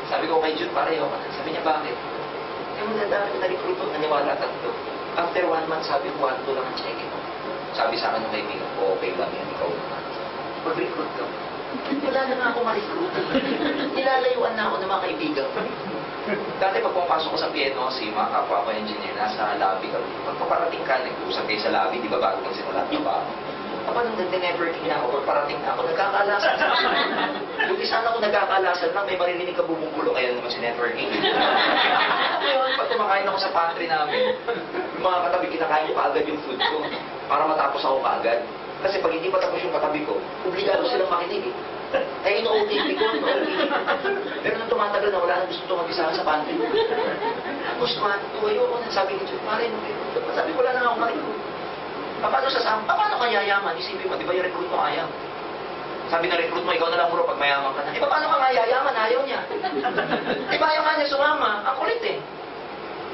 Sabi ko kay Jude, pareho ka na. Sabi niya, bakit? Eh, na-recruit ko, naniwala tatlo. After 1 month, sabi ko, 1-2 lang ang check-in. Sabi sa akin ng kaibigan ko, okay lang yan, ikaw naman. Pag-recruit ka. Wala na nga ako ma-recruit. Nilalayuan na ako ng mga kaibigan ko. Dati pag pumapasok ko sa PNO, si mga kapwa ko engineer, nasa lobby kami. Pagpaparating ka, nag-usap kayo sa lobby, di ba bago kang simulat niyo ba? Kapag nung nag-networking na ako, pagparating na ako, nagkakalasan. Buti sana ako nagkakalasan lang, may maririnig ka bumubulo, kaya naman si networking. Ngayon, pag kumakain ako sa pantry namin, yung mga katabi, kinakain ko kaagad yung food ko para matapos ako kaagad. Kasi pag hindi pa tapos yung katabi ko, obligado silang makinig eh. Eh, ino-OTP ko, pero nung tumatagal na, wala na gusto tumagisahan sa pantry. Gusto man, tuwayo ako, sabi ko, Mare, sabi ko, wala na akong makinig. Paano ka yayaman? Isipin mo, di ba yung recruit mo ayaw? Sabi ng recruit mo, ikaw na lang bro, pag mayaman ka na. Eh, paano ka nga yayaman? Ayaw niya. Di ba ayaw nga niya sumama? Ang kulit eh.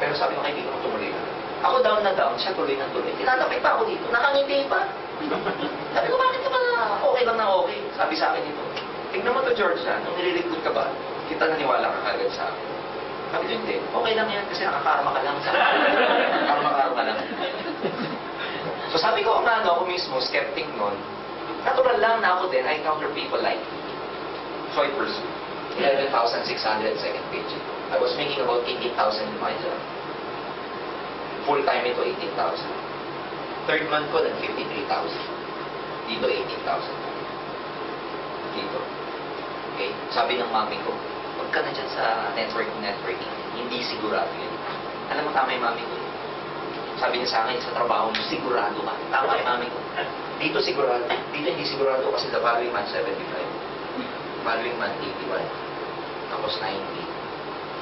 Pero sabi ng kaibigan ko, tumuloy na. Ako down na down, siya tuloy na tuloy. Tinatapik pa ako dito, nakangiti pa. Sabi ko, bakit ka ba okay lang na okay? Sabi sa akin ito, tignan mo to George nung nire-recruit ka ba, kita naniwala ka kagad sa akin. Sabi ko, hindi, okay lang yan kasi nakakarma ka lang. Karma lang. So sabi ko, ako mismo, skeptic nun, natural lang na ako din, I encounter people like Troy Pursuit, 11,600 second page. I was making about 18,000 in my job. Full time ito, 18,000. Third month ko, nag 53,000. Dito, 18,000. Dito. Okay? Sabi ng mami ko, huwag ka na dyan sa networking. Hindi sigurado yun. Alam mo, tama yung mami ko. Sabi niya sa akin, sa trabaho mo, sigurado ka. Tama yung mami ko. Dito sigurado. Dito hindi sigurado kasi the following month, 75. Following month, 81. Tapos 90.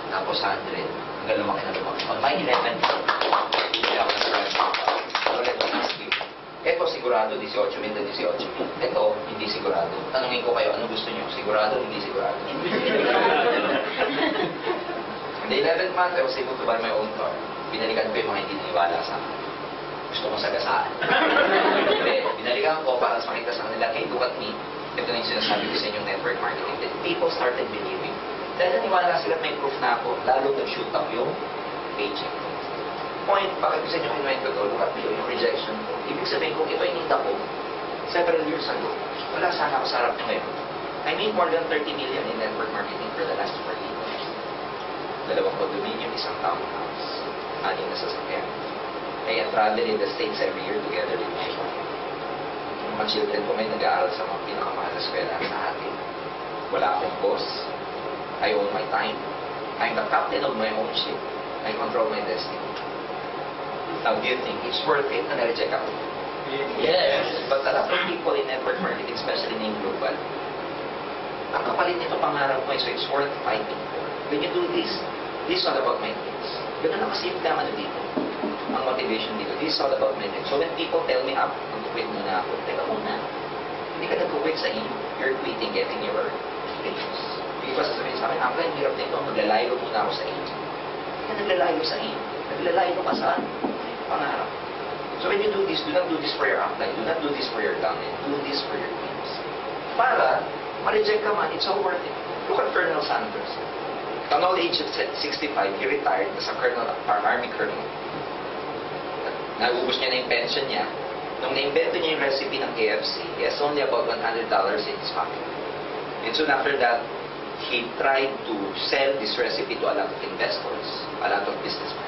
Tapos 100. Hanggang lumaki na lumaki. On my 11, hindi ako nag-graduate. Ito sigurado, 18,000 na 18,000. Ito, hindi sigurado. Tanungin ko kayo, ano gusto niyo? Sigurado, hindi sigurado? In the 11th month, I was able to buy my own car. Binalikan ko yung mga hindi naniwala sa akin. Gusto ko sagasaan. Hindi, binalikan ko para sa makita sa kanila, hey, look at me. Ito na yung sinasabi ko sa inyong network marketing. Then people started believing. Dahil naniwala sila may proof na ako, lalo nag-shoot up yung paycheck. Point, bakit ko sa inyo kinuwento ko, look at me, yung rejection ko. Ibig sabihin ko, ito yung kita ko several years ago. Wala sana ako sa harap nyo ngayon. I made more than 30 million in network marketing for the last 4 years. 2 condominium, 1 townhouse. 6 na sasakyan. I travel in the States every year together with my wife. Yung mga children ko may nag-aaral sa mga pinakamahal na eskwela sa atin. Wala akong boss. I own my time. I'm the captain of my own ship. I control my destiny. Now, do you think it's worth it na na-reject ako? Yes. But a lot of people in network marketing, especially in global, ang kapalit nito pangarap mo, so it's worth fighting for. When you do this is all about my dreams. Ganun na kasimple ang ano dito. Ang motivation dito. This is all about my dreams. So when people tell me, mag-quit muna ako, teka muna. Hindi ka nag-quit sa inyo. You're quitting getting your dreams. Hindi ba sasabihin sa akin, ang hirap nito, maglalayo muna ako sa inyo. Hindi ka naglalayo sa inyo. Naglalayo ka sa pangarap. So when you do not do this for your upline. Do not do this for your talent. Do this for your dreams. Para, ma-reject ka man, it's all worth it. Look at Colonel Sanders. At the age of 65, he retired as a colonel, army colonel. Naubos niya na yung pension niya. Nung na-invento niya yung recipe ng KFC, he has only about $100 in his pocket. And soon after that, he tried to sell this recipe to a lot of investors, a lot of businessmen.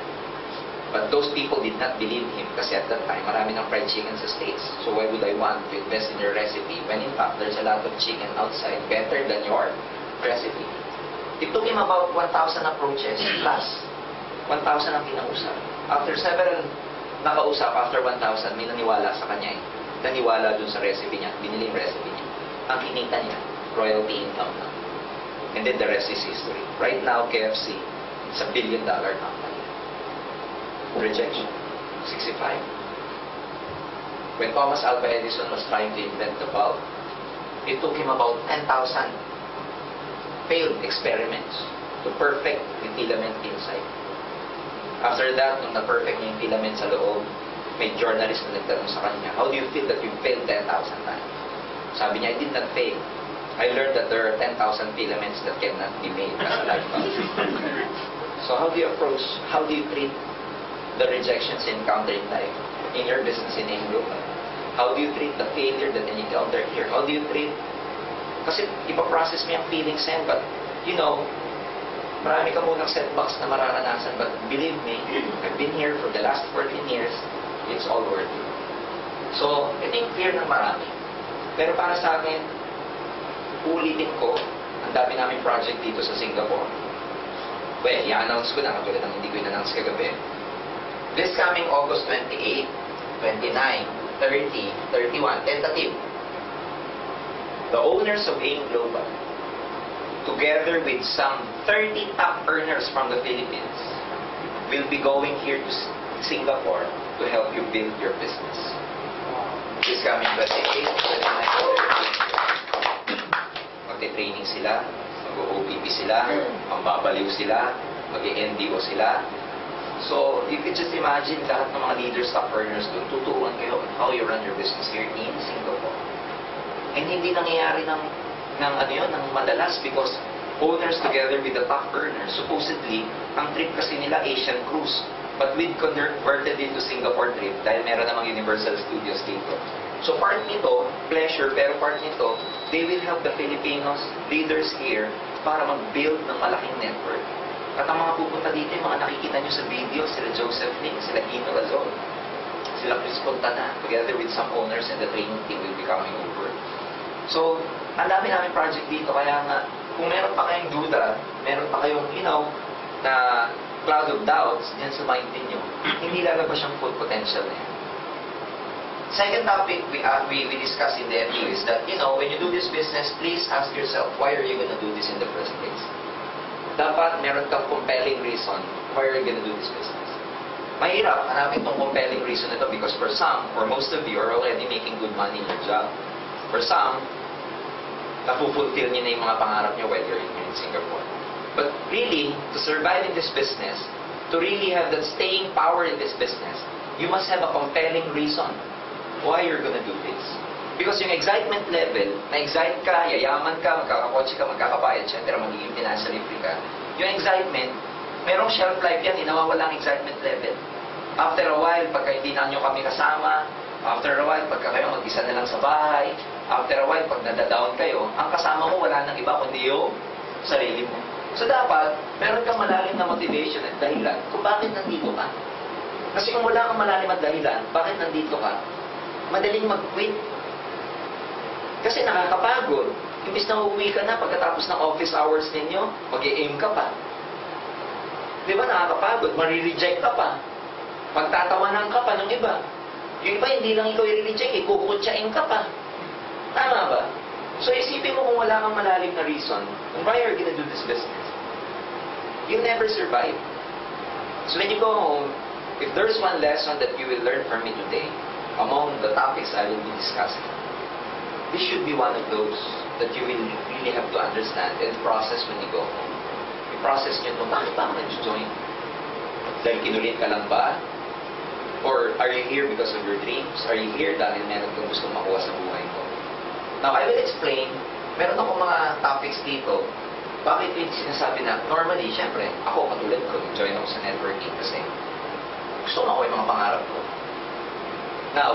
But those people did not believe him kasi at that time, marami ng fried chicken sa States. So why would I want to invest in your recipe when in fact, there's a lot of chicken outside better than your recipe? It took him about 1,000 approaches plus 1,000 ang kinausap. After several nakausap, after 1,000, may naniwala sa kanya eh. Naniwala dun sa recipe niya, binili yung recipe niya. Ang kinita niya, royalty income na. And then the rest is history. Right now, KFC, it's a $1 billion company. Rejection, 65. When Thomas Alva Edison was trying to invent the bulb, it took him about 10,000 failed experiments to perfect the filament inside. After that, nung na-perfect niya yung filament sa loob, may journalist na nagtanong sa kanya, how do you feel that you failed 10,000 times? Sabi niya, I did not fail. I learned that there are 10,000 filaments that cannot be made as a life valve. So how do you approach, how do you treat the rejections you encounter in life, in your business, in AIM Global? How do you treat the failure that you encounter here? How do you treat, kasi ipaprocess mo yung feelings yan, but you know, marami ka munang setbacks na mararanasan, but believe me, I've been here for the last 14 years, it's all worth it. So, ito yung fear ng marami. Pero para sa akin, ulitin ko, ang dami namin project dito sa Singapore. Well, i-announce ko na, katulad ng hindi ko in-announce kagabi. This coming August 28, 29, 30, 31, tentative. The owners of AIM Global, together with some 30 top earners from the Philippines, will be going here to Singapore to help you build your business. This coming 28, 29, 30. Magte-training sila, mag-OPP sila, mambabaliw sila, mag-NDO sila. So, you could just imagine lahat ng mga leaders, top earners doon, tuturuan kayo on how you run your business here in Singapore. And hindi nangyayari ng madalas because owners together with the top earners, supposedly, ang trip kasi nila Asian cruise. But we've converted into Singapore trip dahil meron namang Universal Studios dito. So part nito, pleasure, pero part nito, they will help the Filipinos, leaders here, para mag-build ng malaking network. At ang mga pupunta dito, yung mga nakikita nyo sa video, sila Joseph Ling, sila Hino Razon, sila Chris Fontana, together with some owners and the training team will be coming over. So, ang dami namin project dito, kaya nga, kung meron pa kayong duda, meron pa kayong, na cloud of doubts dyan sa mind ninyo, hindi lalabas yung full potential na yan. Second topic we discussed in the FU is that, when you do this business, please ask yourself, why are you going to do this in the first place? Dapat meron kang compelling reason why are you going to do this business. Mahirap hanapin tong compelling reason ito because for some, or most of you are already making good money in your job. For some, napupulfill niyo na yung mga pangarap niyo while you're in Singapore. But really, to survive in this business, to really have that staying power in this business, you must have a compelling reason why you're gonna do this. Because yung excitement level, na-excite ka, yayaman ka, magkakakotse ka, magkakabayad, etc., magiging financially free ka, yung excitement, merong shelf life yan, nawawala ang excitement level. After a while, pagka hindi na nyo kami kasama, after a while, pagka kayo mag-isa na lang sa bahay, after a while, pag nadadown kayo, ang kasama mo wala nang iba kundi yung sarili mo. So dapat, meron kang malalim na motivation at dahilan kung bakit nandito ka. Kasi kung wala kang malalim at dahilan, bakit nandito ka, madaling mag-quit. Kasi nakakapagod. Imbis na uuwi ka na pagkatapos ng office hours ninyo, mag-i-aim ka pa. Di ba nakakapagod? Marireject ka pa. Pagtatawanan ka pa ng iba. Yung iba, hindi lang ikaw i-reject, ikukutsain ka pa. Tama ba? So isipin mo kung wala kang malalim na reason, why are you gonna do this business? You'll never survive. So when you go home, if there's one lesson that you will learn from me today, among the topics I will be discussing, this should be one of those that you will really have to understand and process when you go home. I-process nyo ito, bakit ba ako nag-join? Dahil kinulit ka lang ba? Or are you here because of your dreams? Are you here dahil meron kang gustong makuha sa buhay mo? Now, I will explain, meron akong mga topics dito. Bakit yung sinasabi na, normally, syempre, ako katulad ko, join ako sa networking kasi gusto ko makuha yung mga pangarap ko. Now,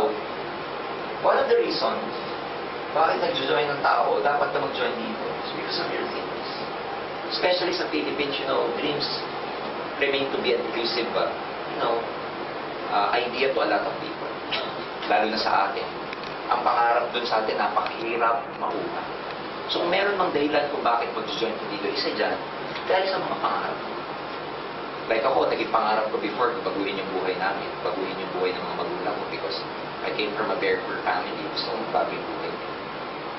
one of the reasons bakit nag-join ng tao, dapat na mag-join dito, is because of your dreams. Especially sa Philippines, dreams remain to be an elusive, idea to a lot of people. Lalo na sa atin. Ang pangarap dun sa atin, napakahirap makuha. So, kung meron mang dahilan kung bakit mag-join ko dito, isa dyan, dahil sa mga pangarap. Like ako, naging pangarap ko before, baguhin yung buhay namin, baguhin yung buhay ng mga magulang ko because I came from a very poor family, gusto kong bago yung buhay.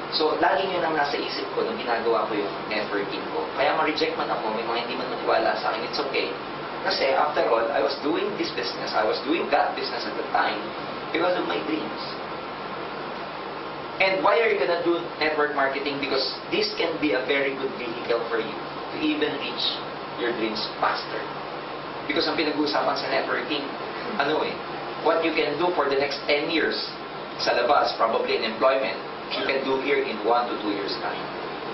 So, laging yun ang nasa isip ko nung ginagawa ko yung networking ko. Kaya ma-reject man ako, may mga hindi man maniwala sa akin, it's okay. Kasi after all, I was doing this business, I was doing that business at the time because of my dreams. And why are you gonna do network marketing? Because this can be a very good vehicle for you to even reach your dreams faster. Because ang pinag-uusapan sa networking, what you can do for the next 10 years sa labas, probably in employment, you can do here in 1 to 2 years time.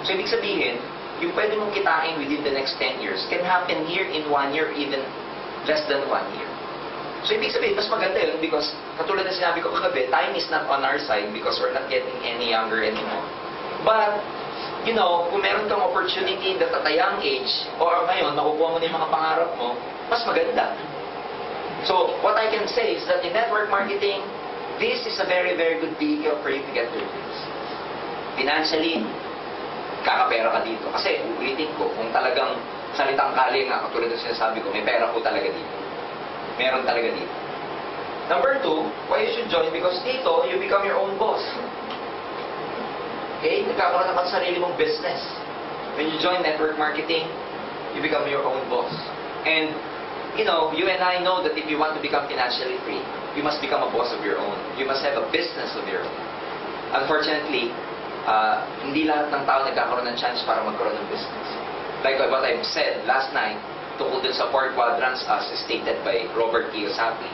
So, ibig sabihin, yung pwede mong kitain within the next 10 years can happen here in 1 year, even less than 1 year. So, ibig sabihin, mas maganda yun because, katulad na sinabi ko kagabi, time is not on our side because we're not getting any younger anymore. But, you know, kung meron kang opportunity that at a young age, or ngayon, makukuha mo na yung mga pangarap mo, mas maganda. So, what I can say is that in network marketing, this is a very, very good vehicle for you to get your dreams. Financially, kakapera ka dito. Kasi, ulitin ko, kung talagang salitang kali nga, katulad ng sinasabi ko, may pera po talaga dito. Meron talaga dito. Number 2, why you should join? Because dito, you become your own boss. Okay? Nagkakaroon naman sa sarili mong business. When you join network marketing, you become your own boss. And, you know, you and I know that if you want to become financially free, you must become a boss of your own. You must have a business of your own. Unfortunately, hindi lahat ng tao nagkakaroon ng chance para magkaroon ng business. Like what I've said last night, tungkol dun sa 4 quadrants as stated by Robert Kiyosaki.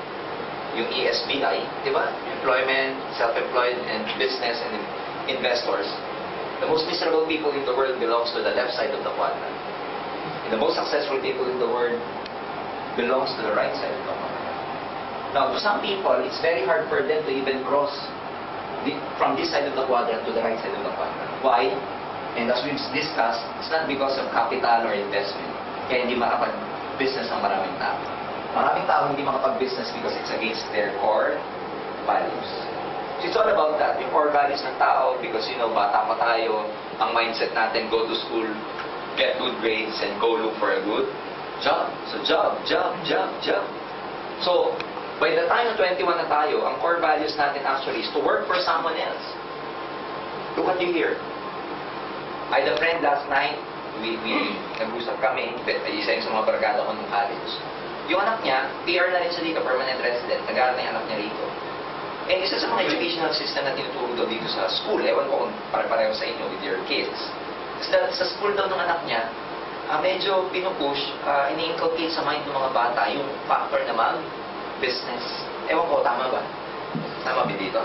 Yung ESBI, di ba? Employment, self-employed, and business and investors. The most miserable people in the world belongs to the left side of the quadrant. And the most successful people in the world belongs to the right side of the quadrant. Now, to some people, it's very hard for them to even cross from this side of the quadrant to the right side of the quadrant. Why? And as we've discussed, it's not because of capital or investment. Kaya hindi makapag-business ang maraming tao. Maraming tao hindi makapag-business because it's against their core values. So it's all about that. Yung core values ng tao because, you know, bata pa tayo, ang mindset natin, go to school, get good grades, and go look for a good job. So job. So, by the time na 21 na tayo, ang core values natin actually is to work for someone else. Look what you hear. I had a friend last night, we nag-usap kami, isa yung sa mga barkada ko ng college. Yung anak niya, PR na rin siya dito, permanent resident, nag-aaral na yung anak niya rito. And isa sa mga educational system na tinuturo daw dito sa school, ewan ko kung pare-pareho sa inyo with your kids, is that sa school daw ng anak niya, medyo pinupush, ini-inculcate sa mind ng mga bata yung factor na mag-business. Ewan ko, tama ba? Tama ba dito?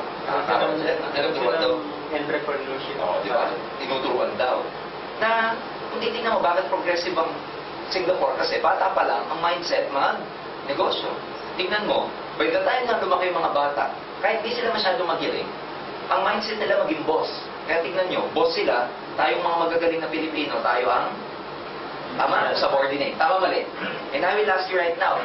Tinuturuan daw. Entrepreneurship. Oo, di ba? Tinuturuan daw. Na, kung titignan mo, bakit progressive ang Singapore? Kasi bata pa lang, ang mindset, mag-negosyo. Tignan mo, by the time na lumaki yung mga bata, kahit di sila masyadong magiling, ang mindset nila maging boss. Kaya tignan nyo, boss sila, tayong mga magagaling na Pilipino, tayo ang, tama? Subordinate. Tama mali? And I will ask you right now,